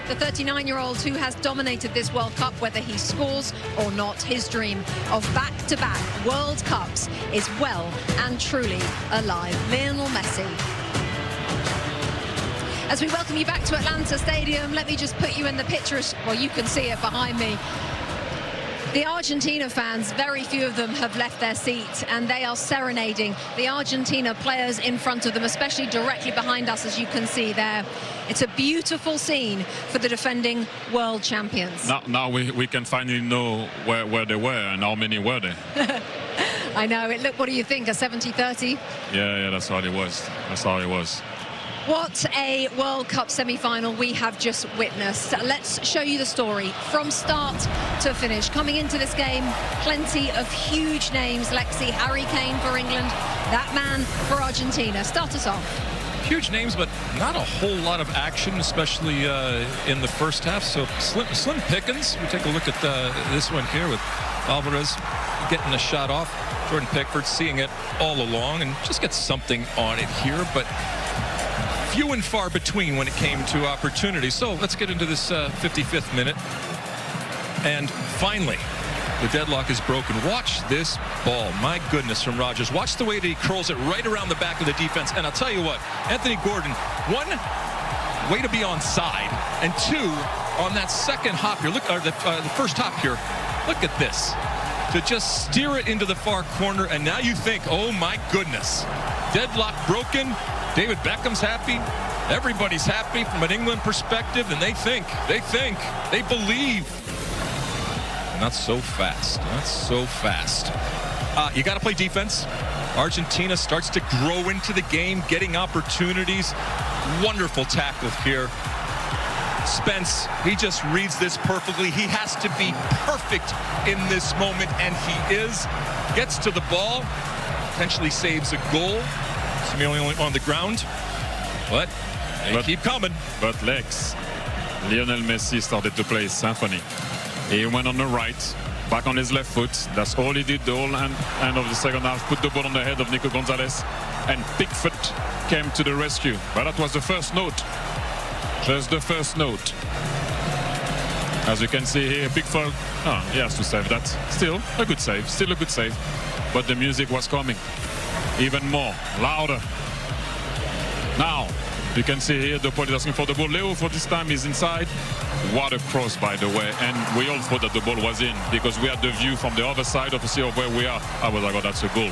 the 39-year-old who has dominated this World Cup, whether he scores or not. His dream of back-to-back World Cups is well and truly alive. Lionel Messi. As we welcome you back to Atlanta Stadium, let me just put you in the picture. Well, you can see it behind me. The Argentina fans, very few of them have left their seat, and they are serenading the Argentina players in front of them, especially directly behind us, as you can see there. It's a beautiful scene for the defending world champions. Now we can finally know where they were and how many were there. I know. Look, what do you think? A 70-30? Yeah, that's how it was. That's how it was. What a World Cup semi-final we have just witnessed. Let's show you the story from start to finish. Coming into this game, plenty of huge names. Lexi, Harry Kane for England, that man for Argentina. Start us off. Huge names, but not a whole lot of action, especially in the first half. So slim pickings. We take a look at this one here with Alvarez getting a shot off. Jordan Pickford seeing it all along and just gets something on it here, but few and far between when it came to opportunities. So let's get into this 55th minute. And finally, the deadlock is broken. Watch this ball. My goodness, from Rodgers. Watch the way that he curls it right around the back of the defense. And I'll tell you what, Anthony Gordon, one, way to be onside, and two, on that second hop here, look, or the first hop here, look at this. To just steer it into the far corner, and now you think, oh my goodness, deadlock broken. David Beckham's happy. Everybody's happy from an England perspective, and they believe. Not so fast. Not so fast. You got to play defense. Argentina starts to grow into the game, getting opportunities. Wonderful tackle here. Spence, he just reads this perfectly. He has to be perfect in this moment, and he is. Gets to the ball, potentially saves a goal. Simeone on the ground, but they keep coming. But Lex, Lionel Messi started to play symphony. He went on the right, back on his left foot. That's all he did the whole end of the second half. Put the ball on the head of Nico Gonzalez, and Pickford came to the rescue. But that was the first note. Just the first note. As you can see here, Pickford, he has to save that. Still a good save. Still a good save. But the music was coming. Even more, louder. Now, you can see here the point is asking for the ball. Leo, for this time, is inside. What a cross, by the way. And we all thought that the ball was in because we had the view from the other side, obviously, of where we are. I was like, oh, that's a goal.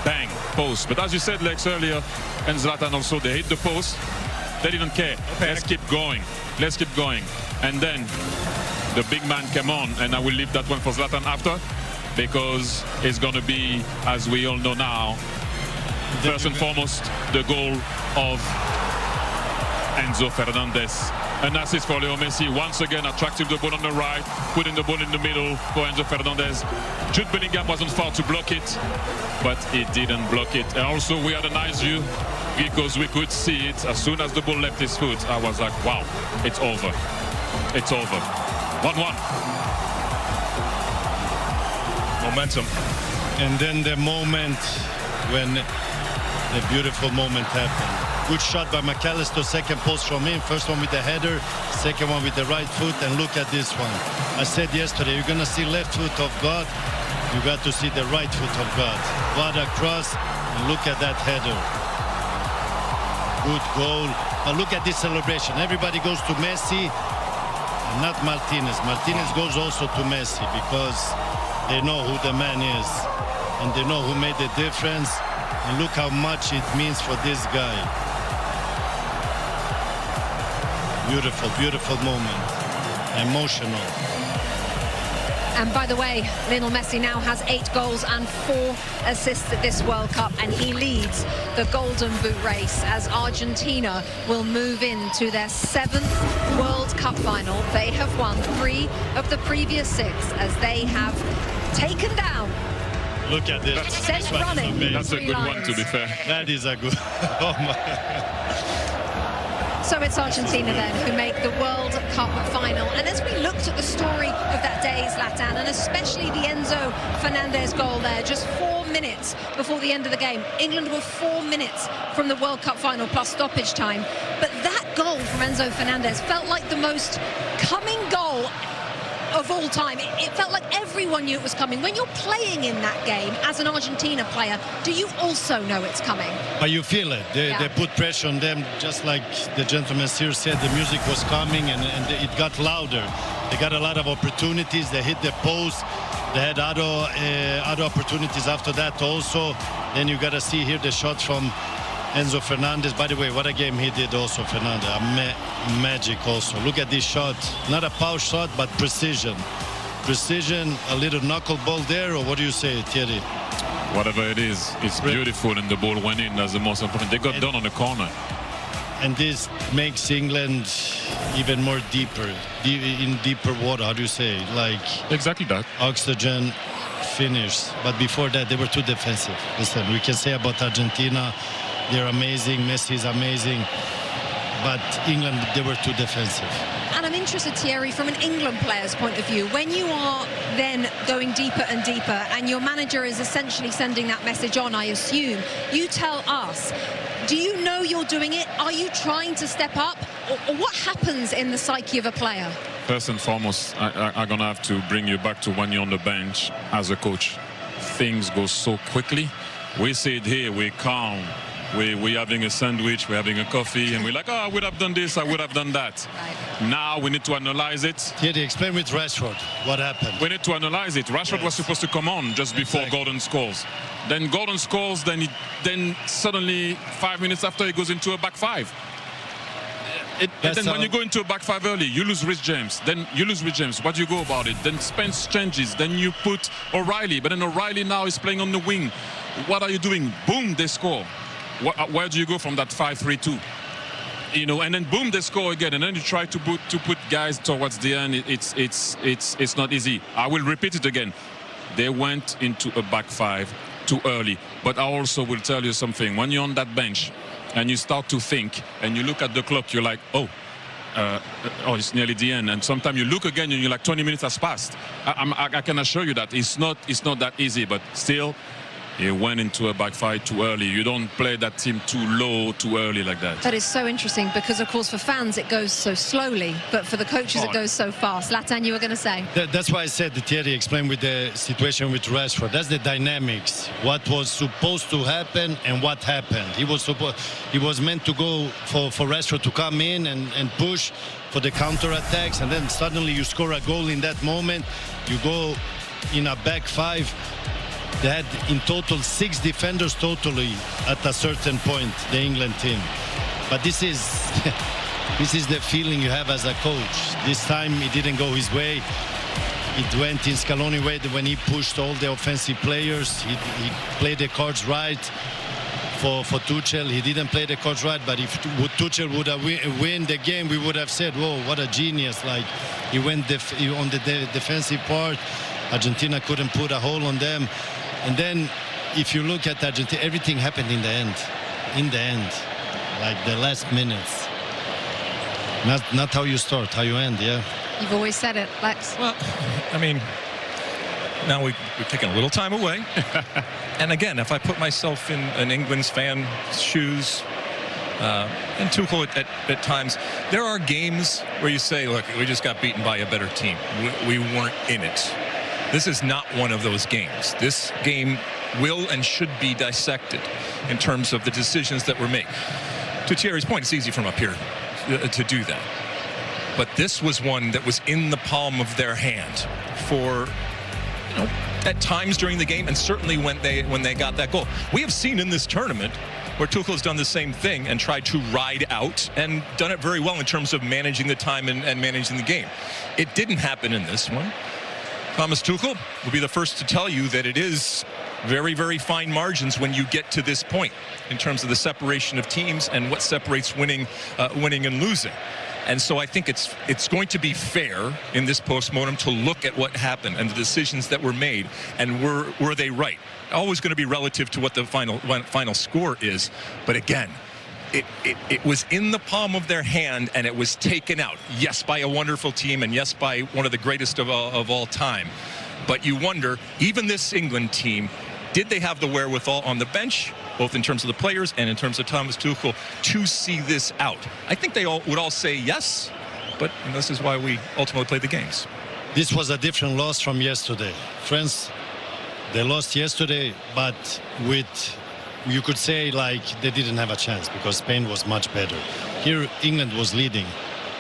Bang, post. But as you said, Lex, earlier, and Zlatan also, they hit the post. They didn't care. Let's keep going. Let's keep going. And then the big man came on, and I will leave that one for Zlatan after because it's going to be, as we all know now, first and foremost, the goal of Enzo Fernandez. An assist for Leo Messi. Once again, attracting the ball on the right, putting the ball in the middle for Enzo Fernandez. Jude Bellingham wasn't far to block it, but he didn't block it. And also, we had a nice view because we could see it as soon as the ball left his foot. I was like, wow, it's over. It's over. 1-1. Momentum. And then the moment when the beautiful moment happened. Good shot by McAllister, second post from him. First one with the header, second one with the right foot, and look at this one. I said yesterday, you're gonna see left foot of God, you got to see the right foot of God. What a cross, and look at that header. Good goal. But look at this celebration. Everybody goes to Messi, and not Martinez. Martinez goes also to Messi because they know who the man is, and they know who made the difference. And look how much it means for this guy. Beautiful, beautiful moment. Emotional. And by the way, Lionel Messi now has 8 goals and 4 assists at this World Cup, and he leads the Golden Boot race as Argentina will move into their 7th World Cup final. They have won 3 of the previous 6 as they have taken down. Look at this. Sent running. That's a good one, to be fair. That is a good. Oh my. So it's Argentina then who make the World Cup final. And as we looked at the story of that day, Zlatan, and especially the Enzo Fernandez goal there, just 4 minutes before the end of the game. England were 4 minutes from the World Cup final plus stoppage time. But that goal from Enzo Fernandez felt like the most coming goal of all time. It felt like everyone knew it was coming. When you're playing in that game as an Argentina player, do you also know it's coming? But you feel it. They put pressure on them, just like the gentleman here said. The music was coming, and it got louder. They got a lot of opportunities. They hit the post. They had other opportunities after that also. Then you got to see here the shot from Enzo Fernandez. By the way, what a game he did also, Fernandez. Magic also. Look at this shot. Not a power shot, but precision. Precision, a little knuckleball there, or what do you say, Thierry? Whatever it is, it's beautiful, and the ball went in. That's the most important. They got done on the corner. And this makes England even more in deeper water. How do you say? Like Exactly that. Oxygen finish. But before that, they were too defensive. Listen, we can say about Argentina, they're amazing. Messi is amazing. But England, they were too defensive. And I'm interested, Thierry, from an England player's point of view, when you are then going deeper and deeper, and your manager is essentially sending that message on, I assume, you tell us, do you know you're doing it? Are you trying to step up? Or what happens in the psyche of a player? First and foremost, I'm going to have to bring you back to when you're on the bench as a coach. Things go so quickly. We sit here, we're calm. We're having a sandwich, we're having a coffee, and we're like, oh, I would have done this, I would have done that. Right. Now we need to analyze it. Thierry, explain with Rashford what happened. We need to analyze it. Rashford was supposed to come on just before Gordon scores. Then Gordon scores, then suddenly 5 minutes after he goes into a back five. And then when you go into a back five early, you lose Rhys James. Then you lose Rhys James. What do you go about it? Then Spence changes. Then you put O'Reilly. But then O'Reilly now is playing on the wing. What are you doing? Boom, they score. Where do you go from that 5-3-2? You know, and then boom, they score again, and then you try to put guys towards the end. It's not easy. I will repeat it again. They went into a back five too early. But I also will tell you something. When you're on that bench and you start to think and you look at the clock, you're like, oh, it's nearly the end. And sometimes you look again and you're like, 20 minutes has passed. I can assure you that it's not that easy, but still. He went into a back five too early. You don't play that team too low, too early like that. That is so interesting because, of course, for fans it goes so slowly, but for the coaches it goes so fast. Zlatan, you were going to say? That's why I said that Thierry explained with the situation with Rashford. That's the dynamics. What was supposed to happen and what happened. He was meant to go for Rashford to come in and push for the counter-attacks, and then suddenly you score a goal in that moment. You go in a back five. They had in total 6 defenders totally at a certain point, the England team. But this is the feeling you have as a coach. This time it didn't go his way. It went in Scaloni's way when he pushed all the offensive players. He played the cards right for Tuchel. He didn't play the cards right, but if Tuchel would have win the game, we would have said, whoa, what a genius. Like, he went on the defensive part. Argentina couldn't put a hole on them. And then if you look at Argentina, everything happened in the end. In the end, like the last minutes. Not how you start, how you end, yeah. You've always said it, Lex. Well, I mean, now we've taken a little time away. And again, if I put myself in an England's fan shoes, and Tuchel at times, there are games where you say, look, we just got beaten by a better team. We weren't in it. This is not one of those games. This game will and should be dissected in terms of the decisions that were made. To Thierry's point, it's easy from up here to do that. But this was one that was in the palm of their hand for, at times during the game, and certainly when they got that goal. We have seen in this tournament where Tuchel's done the same thing and tried to ride out and done it very well in terms of managing the time and managing the game. It didn't happen in this one. Thomas Tuchel will be the first to tell you that it is very, very fine margins when you get to this point in terms of the separation of teams and what separates winning and losing. And so I think it's going to be fair in this postmortem to look at what happened and the decisions that were made, and were they right? Always going to be relative to what the final score is, but again, it was in the palm of their hand, and it was taken out. Yes, by a wonderful team, and yes, by one of the greatest of all time. But you wonder, even this England team, Did they have the wherewithal on the bench, both in terms of the players and in terms of Thomas Tuchel, to see this out? I think they would all say yes, but this is why we ultimately play the games. This was a different loss from yesterday. France, they lost yesterday, but with, you could say, like, they didn't have a chance because Spain was much better. Here, England was leading,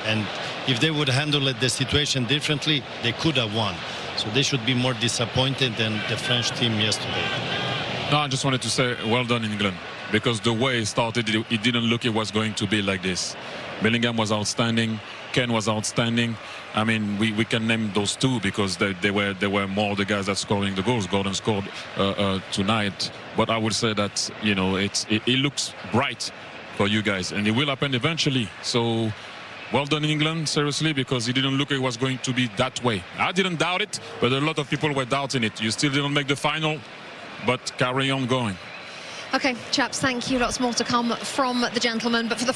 and if they would handle the situation differently, they could have won. So they should be more disappointed than the French team yesterday. No, I just wanted to say well done, England, because the way it started, it didn't look it was going to be like this. Bellingham was outstanding. Ken was outstanding. I mean, we can name those two because they were more the guys that scoring the goals. Gordon scored tonight, but I would say that, you know, it looks bright for you guys, and it will happen eventually. So well done in England, seriously, because it didn't look like it was going to be that way. I didn't doubt it, but a lot of people were doubting it. You still didn't make the final, but carry on going. Okay, chaps, thank you. Lots more to come from the gentlemen, but for the